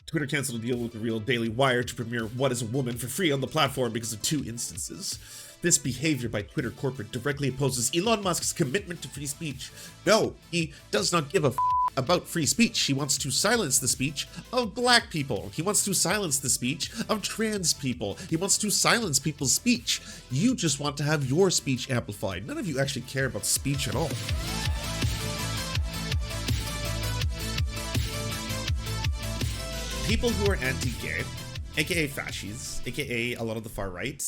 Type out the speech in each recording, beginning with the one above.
Twitter canceled a deal with the real Daily Wire to premiere What is a Woman for free on the platform because of 2 instances. This behavior by Twitter corporate directly opposes Elon Musk's commitment to free speech. No, he does not give a about free speech. He wants to silence the speech of black people. He wants to silence the speech of trans people. He wants to silence people's speech. You just want to have your speech amplified. None of you actually care about speech at all. People who are anti-gay, aka fascists, aka a lot of the far right,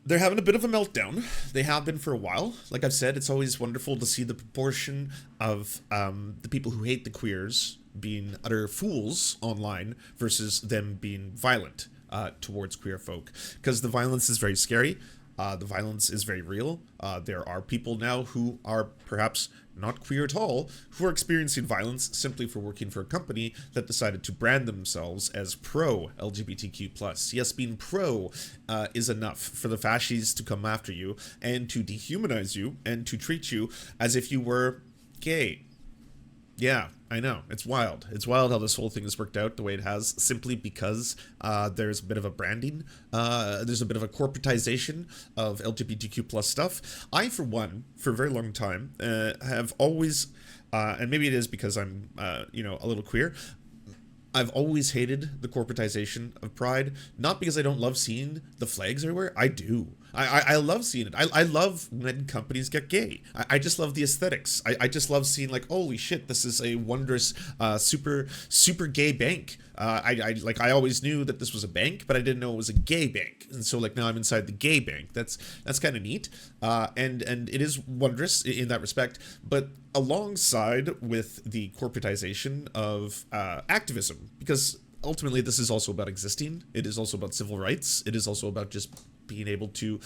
they're having a bit of a meltdown. They have been for a while. Like I've said, it's always wonderful to see the proportion of the people who hate the queers being utter fools online versus them being violent towards queer folk. Because the violence is very scary. The violence is very real. There are people now who are perhaps not queer at all, who are experiencing violence simply for working for a company that decided to brand themselves as pro-LGBTQ+. Yes, being pro is enough for the fascists to come after you and to dehumanize you and to treat you as if you were gay. Yeah, I know. It's wild. It's wild how this whole thing has worked out the way it has, simply because there's a bit of a branding. There's a bit of a corporatization of LGBTQ plus stuff. I, for one, for a very long time, have always, and maybe it is because I'm, a little queer, I've always hated the corporatization of Pride, not because I don't love seeing the flags everywhere. I do. I love seeing it. I love when companies get gay. I just love the aesthetics. I just love seeing, like, holy shit, this is a wondrous, super gay bank. I always knew that this was a bank, but I didn't know it was a gay bank. And so, like, now I'm inside the gay bank. That's kind of neat. And it is wondrous in that respect. But alongside with the corporatization of activism, because ultimately this is also about existing. It is also about civil rights. It is also about just being able to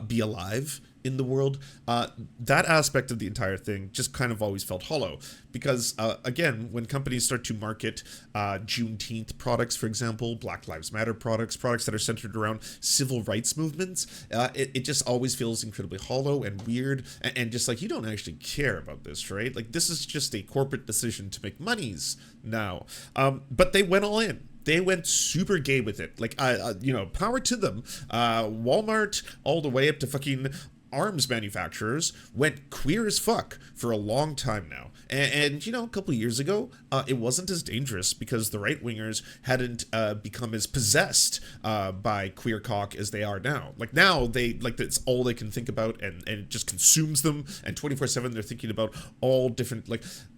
be alive in the world. That aspect of the entire thing just kind of always felt hollow because, again, when companies start to market Juneteenth products, for example, Black Lives Matter products that are centered around civil rights movements, it just always feels incredibly hollow and weird and just like, you don't actually care about this, right? Like, this is just a corporate decision to make monies now. But they went all in. They went super gay with it. Like, power to them. Walmart, all the way up to fucking arms manufacturers, went queer as fuck for a long time now. And a couple of years ago, it wasn't as dangerous because the right-wingers hadn't become as possessed by queer cock as they are now. Like, now, that's all they can think about, and it just consumes them, and 24/7 they're thinking about all different,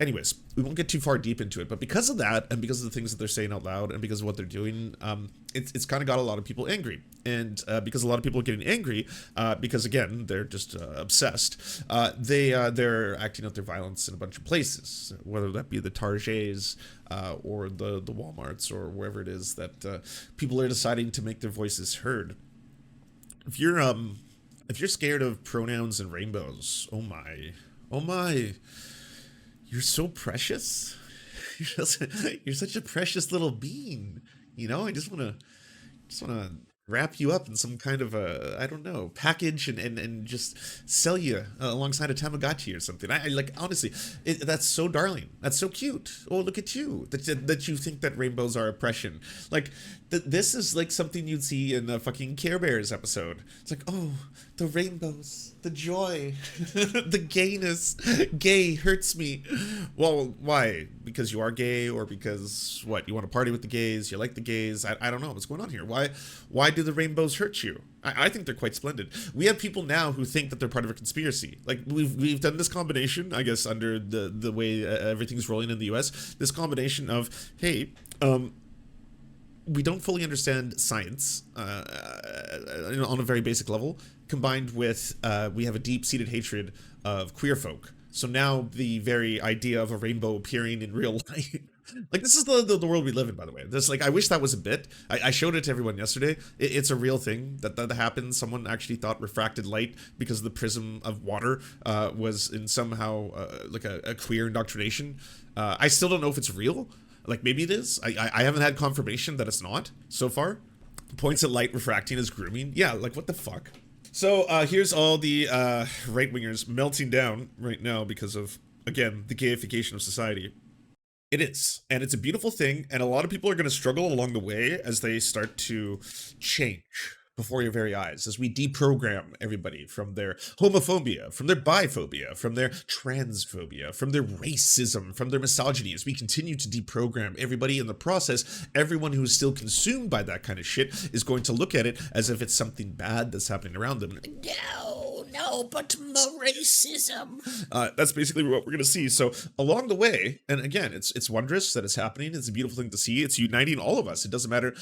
anyways, we won't get too far deep into it, but because of that, and because of the things that they're saying out loud, and because of what they're doing, it's kind of got a lot of people angry. And because a lot of people are getting angry, because again, they're just obsessed, they're acting out their violence in a bunch of places, whether that be the Targets or the Walmarts or wherever it is that people are deciding to make their voices heard. If you're scared of pronouns and rainbows, oh my, you're so precious. You're such a precious little being. I just want to wrap you up in some kind of a, I don't know, package and just sell you alongside a Tamagotchi or something. I honestly, that's so darling. That's so cute. Oh, look at you. That you think that rainbows are oppression. This is like something you'd see in a fucking Care Bears episode. It's like, oh, the rainbows, the joy, the gayness. Gay hurts me. Well, why? Because you are gay, or because what? You want to party with the gays? You like the gays? I don't know what's going on here. Why do the rainbows hurt you? I think they're quite splendid. We have people now who think that they're part of a conspiracy. Like, we've done this combination, I guess, under the way everything's rolling in the U.S. This combination of, hey, we don't fully understand science on a very basic level, combined with we have a deep-seated hatred of queer folk. So now the very idea of a rainbow appearing in real life, this is the world we live in, by the way. I wish that was a bit. I showed it to everyone yesterday. It's a real thing that happens. Someone actually thought refracted light because the prism of water was in somehow a queer indoctrination. I still don't know if it's real. Maybe it is. I haven't had confirmation that it's not so far. Points at light refracting as grooming. Yeah, what the fuck? So here's all the right-wingers melting down right now because of, again, the gayification of society. It is, and it's a beautiful thing, and a lot of people are going to struggle along the way as they start to change before your very eyes, as we deprogram everybody from their homophobia, from their biphobia, from their transphobia, from their racism, from their misogyny. As we continue to deprogram everybody in the process, everyone who's still consumed by that kind of shit is going to look at it as if it's something bad that's happening around them. No, no, but more racism. That's basically what we're going to see. So along the way, and again, it's wondrous that it's happening. It's a beautiful thing to see. It's uniting all of us. It doesn't matter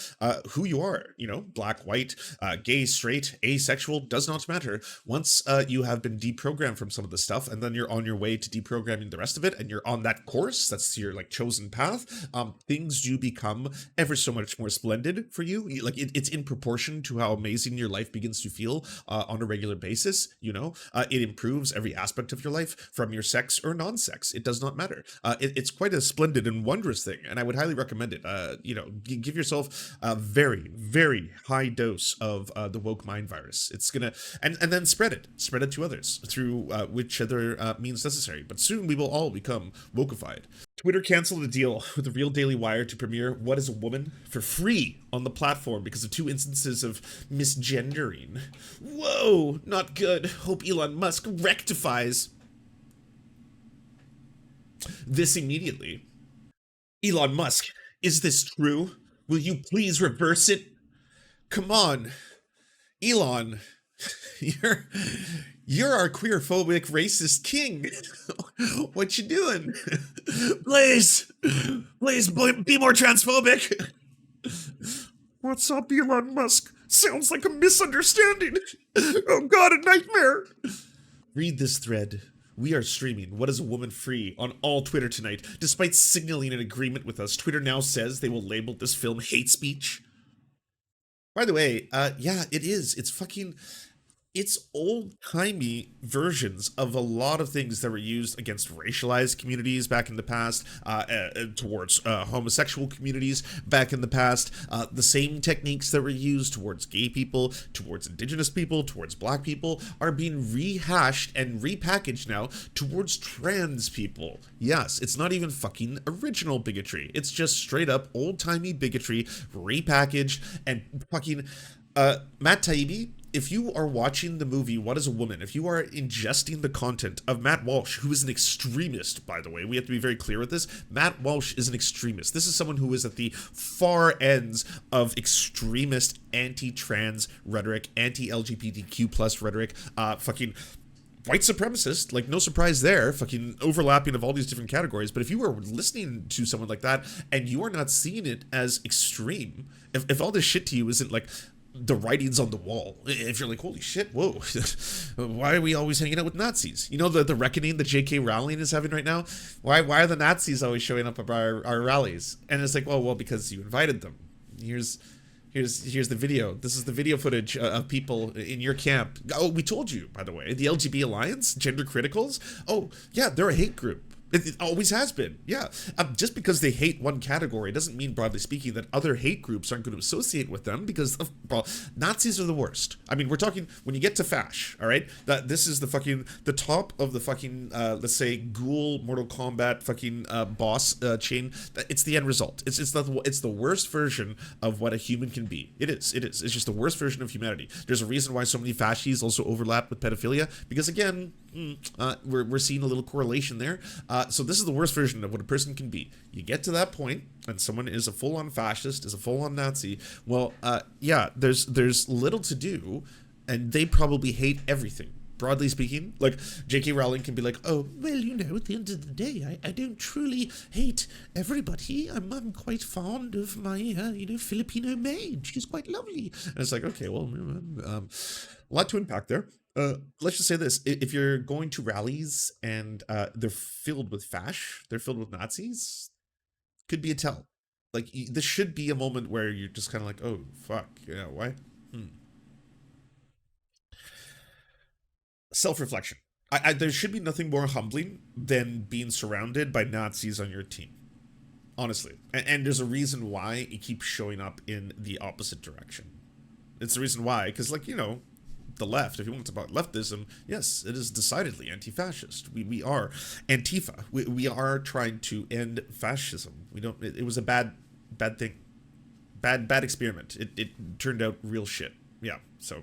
who you are, you know, black, white, gay, straight, asexual, does not matter. Once you have been deprogrammed from some of the stuff, and then you're on your way to deprogramming the rest of it, and you're on that course, that's your like chosen path, things do become ever so much more splendid for you. Like it's in proportion to how amazing your life begins to feel on a regular basis. You know, it improves every aspect of your life, from your sex or non-sex. It does not matter. It's quite a splendid and wondrous thing, and I would highly recommend it. You know, give yourself a very, very high dose of the woke mind virus. It's gonna, and then spread it to others through which other means necessary. But soon we will all become wokeified. Twitter canceled a deal with the Real Daily Wire to premiere What is a Woman for free on the platform because of 2 instances of misgendering. Whoa, not good. Hope Elon Musk rectifies this immediately. Elon Musk, is this true? Will you please reverse it? Come on, Elon. You're you're our queerphobic racist king. What you doing? Please, please be more transphobic. What's up, Elon Musk? Sounds like a misunderstanding. Oh God, a nightmare. Read this thread. We are streaming What is a Woman free on all Twitter tonight. Despite signaling an agreement with us, Twitter now says they will label this film hate speech. By the way, yeah, it is. It's old-timey versions of a lot of things that were used against racialized communities back in the past, towards homosexual communities back in the past. The same techniques that were used towards gay people, towards indigenous people, towards black people are being rehashed and repackaged now towards trans people. Yes, it's not even fucking original bigotry. It's just straight-up old-timey bigotry repackaged and fucking... Matt Taibbi, if you are watching the movie What is a Woman, if you are ingesting the content of Matt Walsh, who is an extremist, by the way, we have to be very clear with this. Matt Walsh is an extremist. This is someone who is at the far ends of extremist anti-trans rhetoric, anti-LGBTQ plus rhetoric, fucking white supremacist, like no surprise there, fucking overlapping of all these different categories. But if you are listening to someone like that and you are not seeing it as extreme, if all this shit to you isn't like the writings on the wall, if you're like, holy shit, whoa, why are we always hanging out with Nazis? You know, the reckoning that J.K. Rowling is having right now? Why are the Nazis always showing up at our rallies? And it's like, well, because you invited them. Here's the video. This is the video footage of people in your camp. Oh, we told you, by the way, the LGBT Alliance, gender criticals. Oh, yeah, they're a hate group. It always has been, yeah. Just because they hate one category doesn't mean, broadly speaking, that other hate groups aren't going to associate with them, because, well, Nazis are the worst. I mean, we're talking, when you get to fash, all right, that this is the top of the fucking, let's say, ghoul Mortal Kombat fucking boss chain. It's the end result. It's the worst version of what a human can be. It is. It's just the worst version of humanity. There's a reason why so many fascies also overlap with pedophilia, because, again, we're seeing a little correlation there. So this is the worst version of what a person can be. You get to that point, and someone is a full-on fascist, is a full-on Nazi. Well, yeah, there's little to do, and they probably hate everything. Broadly speaking, like J.K. Rowling can be like, oh, well, you know, at the end of the day, I don't truly hate everybody. I'm quite fond of my, you know, Filipino maid. She's quite lovely. And it's like, okay, well, a lot to unpack there. Let's just say this. If you're going to rallies and they're filled with fash, they're filled with Nazis, could be a tell. Like, this should be a moment where you're just kind of like, oh, fuck, yeah, why? Self-reflection. There should be nothing more humbling than being surrounded by Nazis on your team. Honestly. And there's a reason why it keeps showing up in the opposite direction. It's the reason why, because, like, you know, the left, if you want to talk about leftism, yes, it is decidedly anti-fascist. We are Antifa. We are trying to end fascism. We don't. It was a bad thing, bad experiment. It turned out real shit. Yeah. So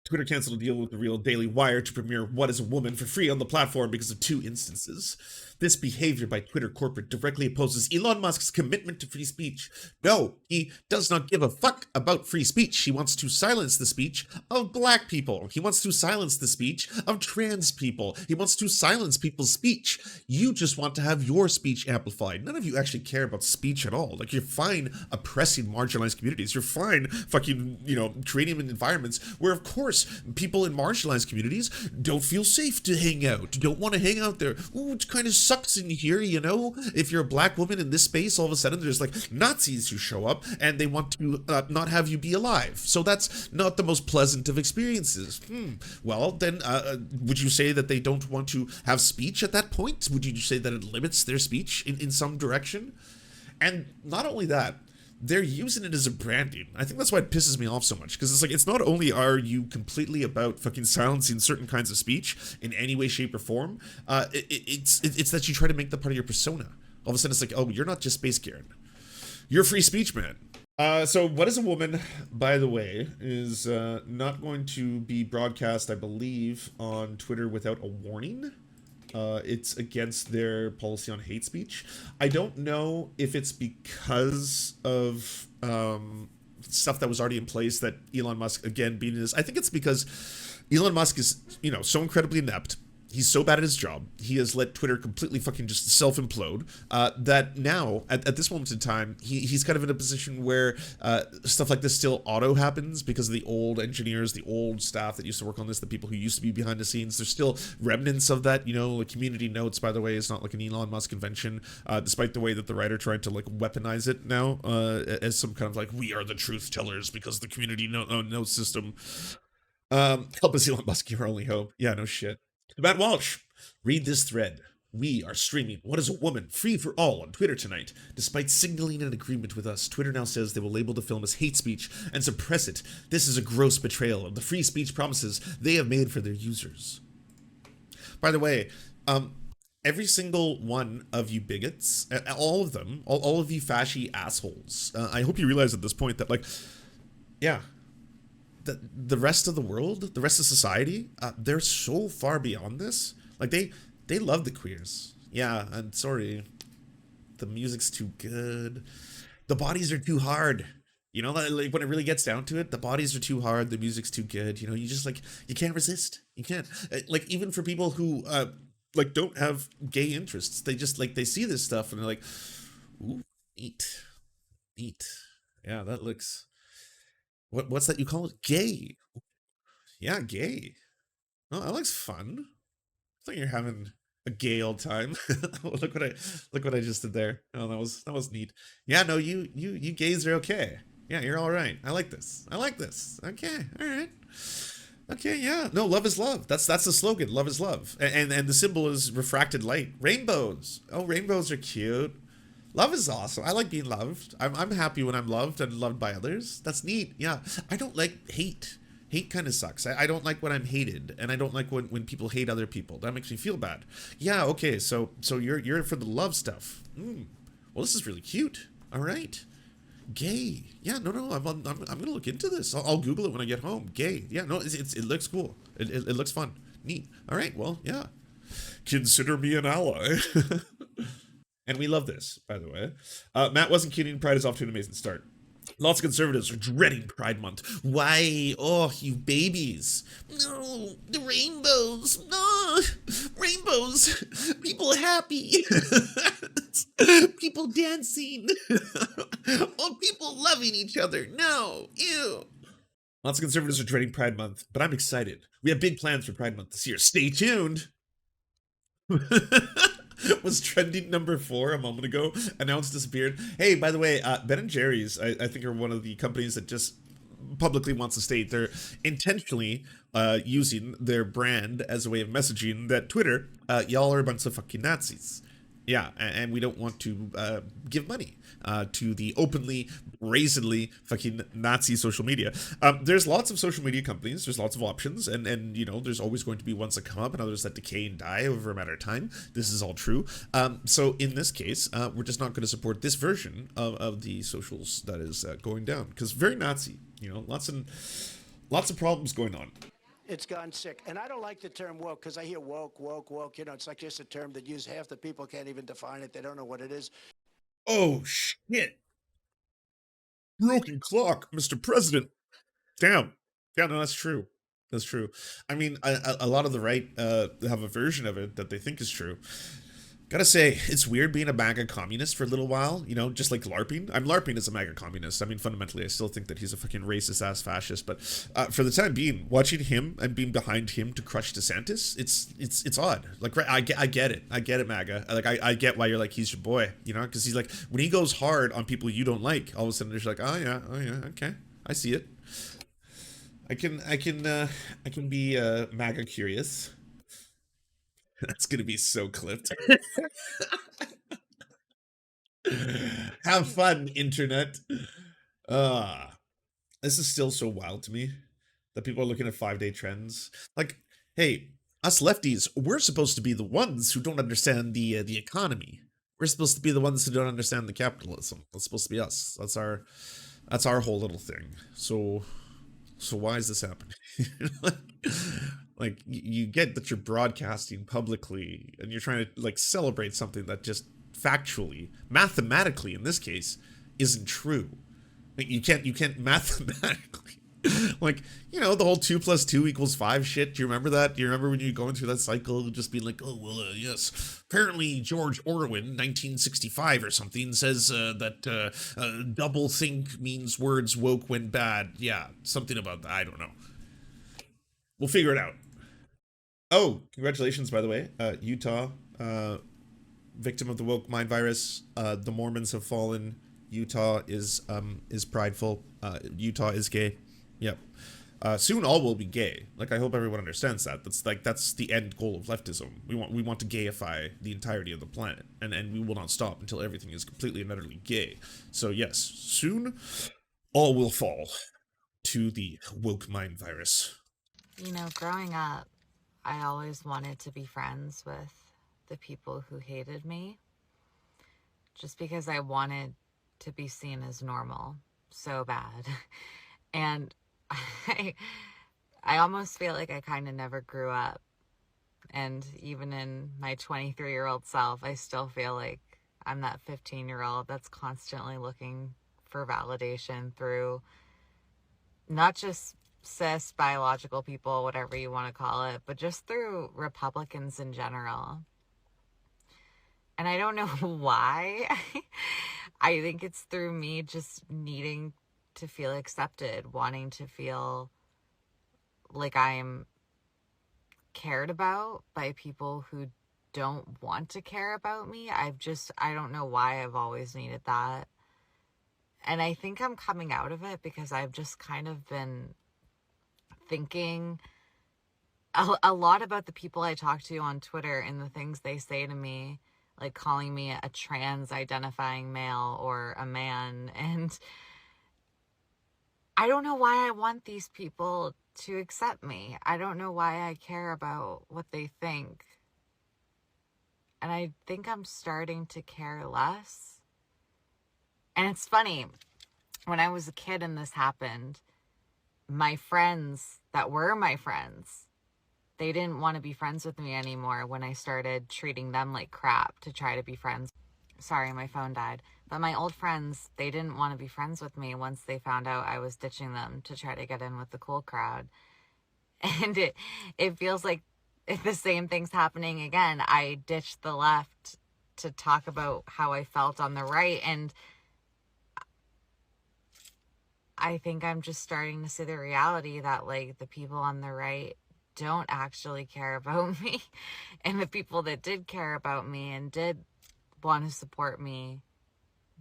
Twitter canceled a deal with the real Daily Wire to premiere What is a Woman for free on the platform because of 2 instances. This behavior by Twitter corporate directly opposes Elon Musk's commitment to free speech. No, he does not give a fuck about free speech. He wants to silence the speech of black people. He wants to silence the speech of trans people. He wants to silence people's speech. You just want to have your speech amplified. None of you actually care about speech at all. Like, you're fine oppressing marginalized communities. You're fine fucking, creating environments where, of course, people in marginalized communities don't feel safe to hang out, don't want to hang out there. Ooh, it kind of sucks in here, if you're a black woman in this space, all of a sudden there's like Nazis who show up and they want to not have you be alive. So that's not the most pleasant of experiences. Well, then would you say that they don't want to have speech at that point? Would you say that it limits their speech in some direction? And not only that, they're using it as a branding. I think that's why it pisses me off so much, because it's like, it's not only are you completely about fucking silencing certain kinds of speech in any way, shape, or form, it's that you try to make that part of your persona. All of a sudden it's like, oh, you're not just Space Karen. You're free speech, man. So What is a Woman, by the way, is not going to be broadcast, I believe, on Twitter without a warning. It's against their policy on hate speech. I don't know if it's because of stuff that was already in place that Elon Musk, again, being this. I think it's because Elon Musk is, so incredibly inept. He's so bad at his job. He has let Twitter completely fucking just self-implode that now, at this moment in time, he's kind of in a position where stuff like this still auto-happens because of the old engineers, the old staff that used to work on this, the people who used to be behind the scenes. There's still remnants of that, like community notes, by the way, is not like an Elon Musk invention, despite the way that the writer tried to like weaponize it now as some kind of like, we are the truth tellers because the community note system. Help us, Elon Musk, your only hope. Yeah, no shit. Matt Walsh, read this thread. We are streaming What is a Woman free for all on Twitter tonight. Despite signaling an agreement with us, Twitter now says they will label the film as hate speech and suppress it. This is a gross betrayal of the free speech promises they have made for their users. By the way, every single one of you bigots, all of them, all of you fasci assholes, I hope you realize at this point that, like, yeah, the rest of the world, the rest of society, they're so far beyond this. Like, they love the queers. Yeah, I'm sorry. The music's too good. The bodies are too hard. Like, when it really gets down to it, the bodies are too hard, the music's too good. You just, like, you can't resist. You can't. Like, even for people who, like, don't have gay interests, they just, like, they see this stuff and they're like, ooh, neat. Yeah, that looks... What's that you call it? Gay. Yeah, gay. Oh, that looks fun. I thought you're having a gay old time. look what I just did there. Oh, that was neat. Yeah, no, you gays are okay. Yeah, you're all right. I like this. Okay, all right. Okay, yeah. No, love is love. That's the slogan. Love is love. And the symbol is refracted light. Rainbows. Oh, rainbows are cute. Love is awesome. I like being loved. I'm happy when I'm loved and loved by others. That's neat. Yeah. I don't like hate. Hate kind of sucks. I don't like when I'm hated, and I don't like when people hate other people. That makes me feel bad. Yeah, okay, so you're for the love stuff. Well, this is really cute. All right. Gay. Yeah, no, I'm gonna look into this. I'll Google it when I get home. Gay. Yeah, no, it looks cool. It looks fun. Neat. All right, well, yeah. Consider me an ally. And we love this, by the way. Matt wasn't kidding. Pride is off to an amazing start. Lots of conservatives are dreading Pride Month. Why? Oh, you babies. No, the rainbows. No, rainbows. People happy. People dancing. Oh, people loving each other. No, ew. Lots of conservatives are dreading Pride Month, but I'm excited. We have big plans for Pride Month this year. Stay tuned. Was trending number 4 a moment ago, announced disappeared. Hey, by the way, Ben & Jerry's, I think, are one of the companies that just publicly wants to state they're intentionally using their brand as a way of messaging that Twitter, y'all are a bunch of fucking Nazis. Yeah, and we don't want to give money to the openly, brazenly fucking Nazi social media. There's lots of social media companies. There's lots of options, and there's always going to be ones that come up and others that decay and die over a matter of time. This is all true. So in this case, we're just not going to support this version of the socials that is going down because very Nazi. Lots of problems going on. It's gone sick. And I don't like the term woke because I hear woke, woke, woke. It's like just a term that use half the people can't even define it. They don't know what it is. Oh shit! Broken clock, Mr. President. Damn. Yeah, no, that's true. That's true. I mean, a lot of the right have a version of it that they think is true. Gotta say, it's weird being a MAGA communist for a little while, just like LARPing. I'm LARPing as a MAGA communist. I mean, fundamentally, I still think that he's a fucking racist ass fascist, but for the time being, watching him and being behind him to crush DeSantis, it's odd. Like, right, I get it. I get it, MAGA. Like, I get why you're like, he's your boy, because he's like, when he goes hard on people you don't like, all of a sudden there's like, oh yeah, okay, I see it. I can be MAGA curious. That's gonna be so clipped. Have fun, internet. Ah, this is still so wild to me that people are looking at 5-day trends. Like, hey, us lefties, we're supposed to be the ones who don't understand the economy. We're supposed to be the ones who don't understand the capitalism. That's supposed to be us. That's our whole little thing. So why is this happening? like, like you get that you're broadcasting publicly and you're trying to like celebrate something that just factually, mathematically in this case, isn't true. Like, you can't mathematically like the whole 2 + 2 = 5 shit. Do you remember that? Do you remember when you going through that cycle, just being like, oh well, yes, apparently George Orwell, 1965 or something, says that double think means words woke when bad. Yeah, something about that. I don't know. We'll figure it out. Oh, congratulations, by the way, Utah, victim of the woke mind virus. The Mormons have fallen. Utah is prideful. Utah is gay. Yep. Soon all will be gay. Like, I hope everyone understands that. That's the end goal of leftism. We want to gayify the entirety of the planet, and we will not stop until everything is completely and utterly gay. So yes, soon all will fall to the woke mind virus. Growing up, I always wanted to be friends with the people who hated me just because I wanted to be seen as normal so bad. And I almost feel like I kind of never grew up. And even in my 23-year-old self, I still feel like I'm that 15-year-old that's constantly looking for validation through not just cis, biological people, whatever you want to call it, but just through Republicans in general. And I don't know why. I think it's through me just needing to feel accepted, wanting to feel like I'm cared about by people who don't want to care about me. I don't know why I've always needed that. And I think I'm coming out of it because I've just kind of been thinking a lot about the people I talk to on Twitter and the things they say to me, like calling me a trans identifying male or a man. And I don't know why I want these people to accept me. I don't know why I care about what they think. And I think I'm starting to care less. And it's funny, when I was a kid and this happened, my friends that were my friends, they didn't want to be friends with me anymore when I started treating them like crap to try to be friends. Sorry, my phone died. But my old friends, they didn't want to be friends with me once they found out I was ditching them to try to get in with the cool crowd. And it feels like the same thing's happening again. I ditched the left to talk about how I felt on the right, and I think I'm just starting to see the reality that, like, the people on the right don't actually care about me. And the people that did care about me and did want to support me,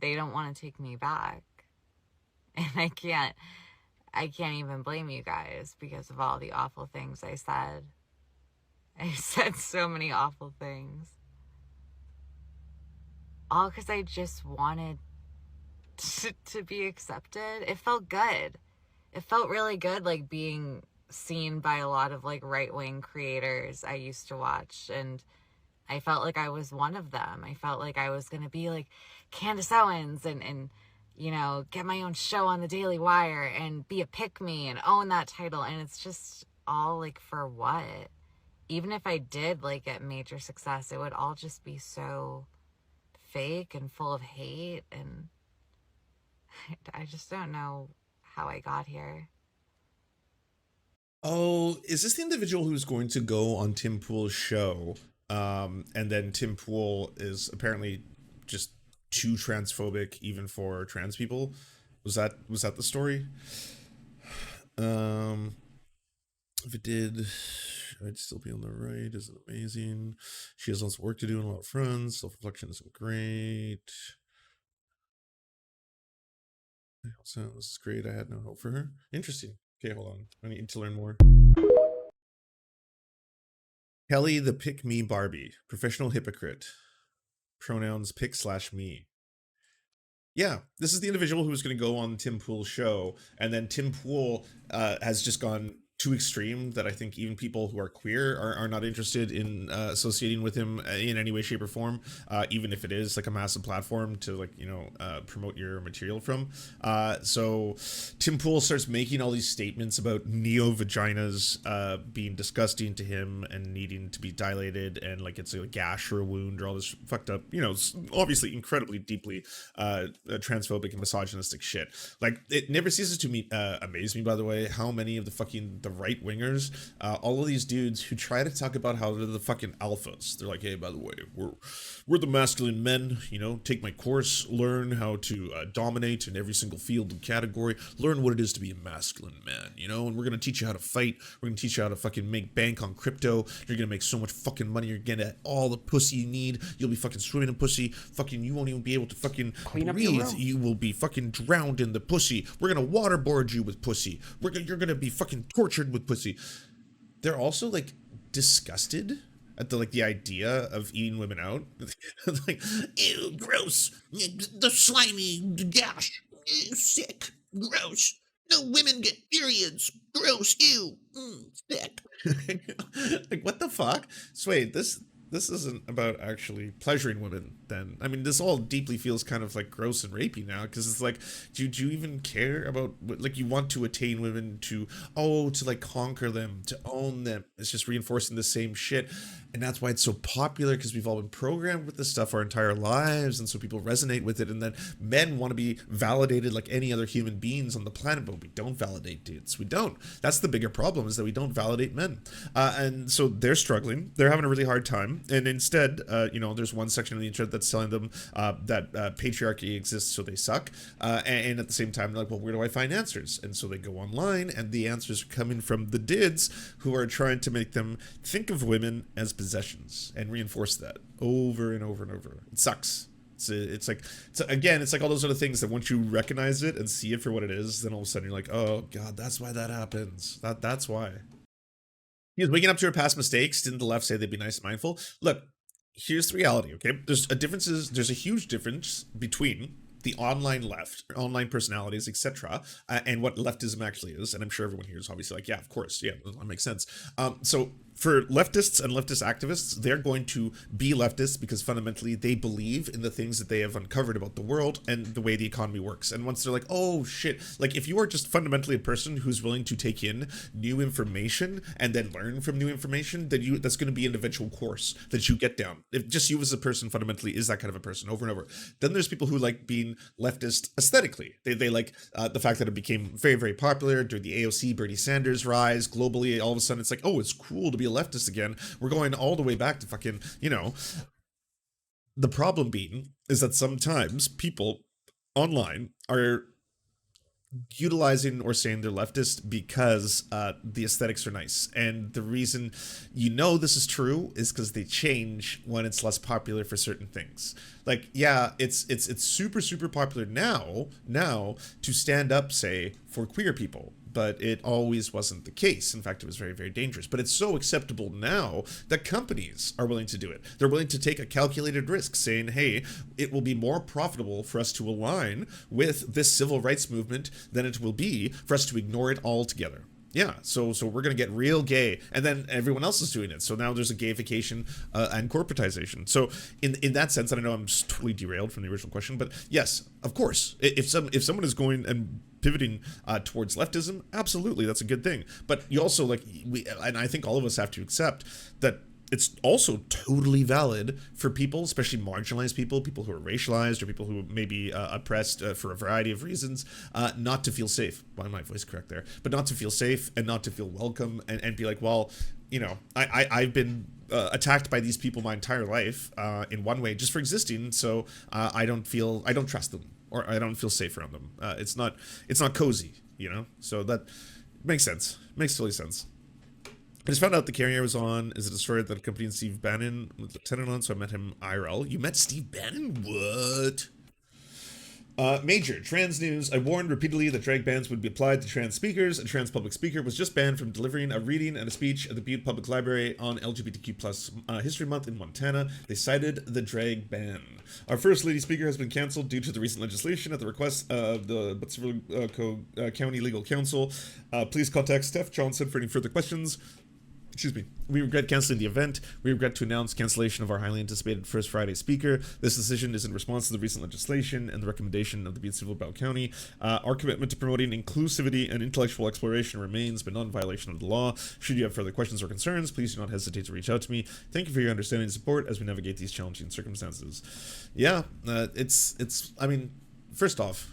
they don't want to take me back. And I can't even blame you guys because of all the awful things I said. I said so many awful things. all because I just wanted to be accepted. It felt good. It felt really good, like being seen by a lot of like right-wing creators I used to watch, and I felt like I was one of them. I felt like I was gonna be like Candace Owens and you know, get my own show on the Daily Wire and be a pick-me and own that title. And it's just all like, for what? Even if I did like get major success, it would all just be so fake and full of hate, and I just don't know how I got here. Oh, is this the individual who's going to go on Tim Pool's show? And then Tim Pool is apparently just too transphobic even for trans people. Was that the story? Um, if it did, I'd still be on the right. Isn't it amazing? She has lots of work to do and a lot of friends. Self-reflection isn't great. So this is great. I had no hope for her. Interesting. Okay, hold on. I need to learn more. Kelly the pick me Barbie, professional hypocrite. Pronouns pick/me. Yeah, this is the individual who's going to go on Tim Pool's show, and then Tim Pool has just gone too extreme that I think even people who are queer are not interested in associating with him in any way, shape, or form, even if it is like a massive platform to like, you know, promote your material from. So Tim Pool starts making all these statements about neo-vaginas being disgusting to him and needing to be dilated, and like it's a gash or a wound or all this fucked up, you know, obviously incredibly deeply transphobic and misogynistic shit. Like, it never ceases to amaze me, by the way, how many of the right wingers, all of these dudes who try to talk about how they're the fucking alphas. They're like, hey, by the way, we're the masculine men, you know, take my course, learn how to dominate in every single field and category, learn what it is to be a masculine man, you know, and we're gonna teach you how to fight, we're gonna teach you how to fucking make bank on crypto, you're gonna make so much fucking money, you're gonna get all the pussy you need, you'll be fucking swimming in pussy, fucking you won't even be able to fucking Clean up breathe, your room. you will be fucking drowned in the pussy, we're gonna waterboard you with pussy, you're gonna be fucking tortured with pussy. They're also like disgusted at the idea of eating women out. Like, ew, gross, the slimy gash, ew, sick, gross, no women get periods, gross, ew, sick. Like, what the fuck? So wait, this isn't about actually pleasuring women then. I mean, this all deeply feels kind of like gross and rapey now, because it's like, do you even care about, like, you want to attain women to like conquer them, to own them. It's just reinforcing the same shit. And that's why it's so popular, because we've all been programmed with this stuff our entire lives, and so people resonate with it. And then men want to be validated like any other human beings on the planet, but we don't validate dudes. We don't. That's the bigger problem, is that we don't validate men. And so they're struggling. They're having a really hard time. And instead, you know, there's one section of the internet that's telling them that patriarchy exists, so they suck. And at the same time, they're like, well, where do I find answers? And so they go online, and the answers are coming from the dids, who are trying to make them think of women as possessions and reinforce that over and over and over. It sucks. It's like all those other things that once you recognize it and see it for what it is, then all of a sudden you're like, oh god, that's why that happens. That's why. He was waking up to her past mistakes. Didn't the left say they'd be nice and mindful? Look, here's the reality, okay? There's a huge difference between the online left, online personalities, etc., and what leftism actually is. And I'm sure everyone here is obviously like, yeah, of course, yeah, that makes sense. So for leftists and leftist activists, they're going to be leftists because fundamentally they believe in the things that they have uncovered about the world and the way the economy works. And once they're like, oh shit, like if you are just fundamentally a person who's willing to take in new information and then learn from new information, then that's going to be an eventual course that you get down. If just you as a person fundamentally is that kind of a person over and over. Then there's people who like being leftist aesthetically. They like the fact that it became very, very popular during the AOC Bernie Sanders rise globally. All of a sudden it's like, oh, it's cool to be a leftist again. We're going all the way back to fucking, you know. The problem being is that sometimes people online are utilizing or saying they're leftist because the aesthetics are nice. And the reason you know this is true is because they change when it's less popular for certain things. Like, yeah, it's super, super popular now to stand up, say, for queer people. but it always wasn't the case. In fact, it was very, very dangerous. But it's so acceptable now that companies are willing to do it. They're willing to take a calculated risk, saying, hey, it will be more profitable for us to align with this civil rights movement than it will be for us to ignore it altogether. Yeah, so we're going to get real gay, and then everyone else is doing it. So now there's a gayification and corporatization. So in that sense, and I know I'm just totally derailed from the original question, but yes, of course, if someone is going and pivoting towards leftism, absolutely, that's a good thing. But you also, and I think all of us have to accept that it's also totally valid for people, especially marginalized people who are racialized, or people who may be oppressed for a variety of reasons, not to feel safe. Why my voice correct there? But not to feel safe and not to feel welcome, and be like, well, I've been attacked by these people my entire life in one way just for existing, so I don't trust them, or I don't feel safe around them. It's not cozy, So that makes sense. Makes totally sense. I just found out the carrier I was on is a destroyer that accompanied Steve Bannon with Lieutenant on, so I met him IRL. You met Steve Bannon? What? Major trans news. I warned repeatedly that drag bans would be applied to trans speakers. A trans public speaker was just banned from delivering a reading and a speech at the Butte Public Library on LGBTQ+ History Month in Montana. They cited the drag ban. Our first lady speaker has been canceled due to the recent legislation at the request of the Buttsville County Legal Counsel. Please contact Steph Johnson for any further questions. Excuse me. We regret canceling the event. We regret to announce cancellation of our highly anticipated First Friday speaker. This decision is in response to the recent legislation and the recommendation of the Butte Civil Bell County. Our commitment to promoting inclusivity and intellectual exploration remains, but not in violation of the law. Should you have further questions or concerns, please do not hesitate to reach out to me. Thank you for your understanding and support as we navigate these challenging circumstances. Yeah, I mean, first off,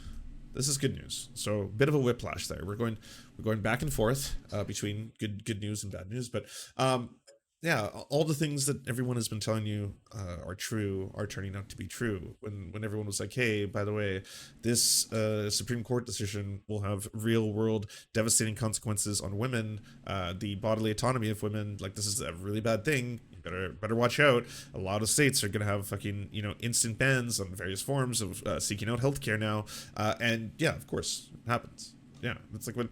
this is good news. So, bit of a whiplash there. We're going back and forth between good news and bad news. But yeah, all the things that everyone has been telling you are true are turning out to be true. When everyone was like, hey, by the way, this Supreme Court decision will have real world devastating consequences on women, the bodily autonomy of women. Like, this is a really bad thing. Better watch out. A lot of states are going to have fucking, instant bans on various forms of seeking out healthcare now. And yeah, of course, it happens. Yeah, it's like when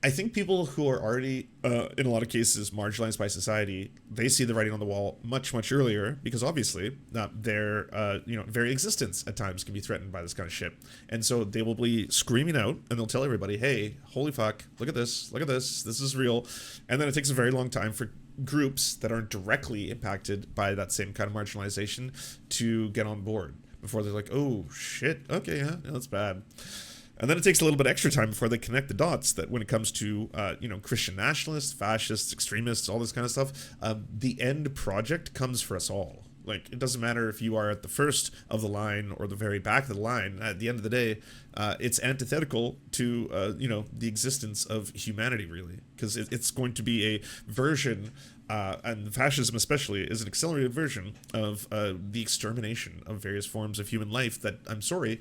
I think people who are already, in a lot of cases, marginalized by society, they see the writing on the wall much, much earlier, because obviously their, very existence at times can be threatened by this kind of shit. And so they will be screaming out, and they'll tell everybody, hey, holy fuck, look at this, this is real. And then it takes a very long time for groups that aren't directly impacted by that same kind of marginalization to get on board before they're like, oh shit, okay, yeah, that's bad. And then it takes a little bit extra time before they connect the dots that when it comes to, Christian nationalists, fascists, extremists, all this kind of stuff, the end project comes for us all. Like, it doesn't matter if you are at the first of the line or the very back of the line. At the end of the day, it's antithetical to, the existence of humanity, really. Because it's going to be a version, and fascism especially, is an accelerated version of the extermination of various forms of human life that, I'm sorry,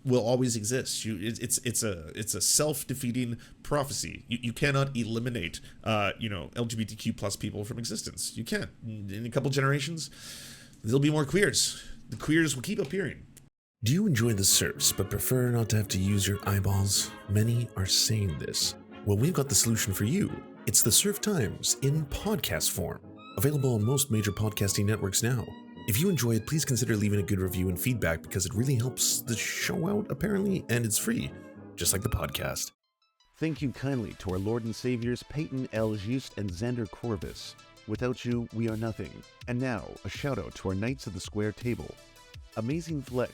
will always exist. It's a self-defeating prophecy. You cannot eliminate LGBTQ plus people from existence. You can't. In a couple generations, there'll be more queers. The queers will keep appearing. Do you enjoy the Serfs but prefer not to have to use your eyeballs? Many are saying this. Well, we've got the solution for you. It's the Serf Times in podcast form, available on most major podcasting networks now. If you enjoy it, please consider leaving a good review and feedback, because it really helps the show out, apparently, and it's free, just like the podcast. Thank you kindly to our Lord and Saviors Peyton L. Just and Xander Corvus. Without you, we are nothing. And now, a shout out to our Knights of the Square Table. Amazing Flesh,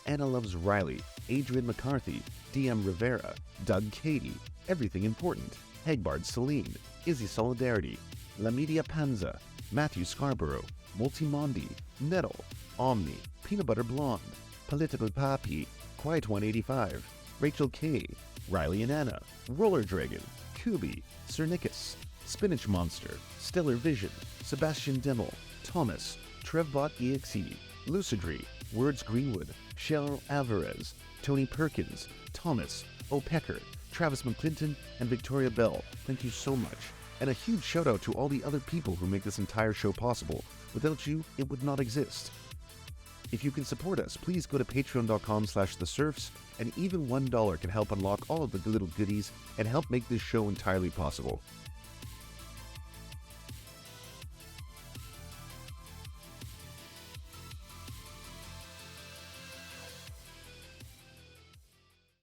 Anna Loves Riley, Adrian McCarthy, DM Rivera, Doug Cady, Everything Important, Hegbard Celine, Izzy Solidarity, La Media Panza, Matthew Scarborough, Multimondi, Nettle, Omni, Peanut Butter Blonde, Political Papi, Quiet 185, Rachel K, Riley and Anna, Roller Dragon, Kubi, Cernicus, Spinach Monster, Stellar Vision, Sebastian Demmel, Thomas, Trevbot EXE, Lucidry, Words Greenwood, Cheryl Alvarez, Tony Perkins, Thomas, O'Pecker, Travis McClinton, and Victoria Bell. Thank you so much. And a huge shout out to all the other people who make this entire show possible. Without you, it would not exist. If you can support us, please go to patreon.com/theserfs, and even $1 can help unlock all of the little goodies and help make this show entirely possible.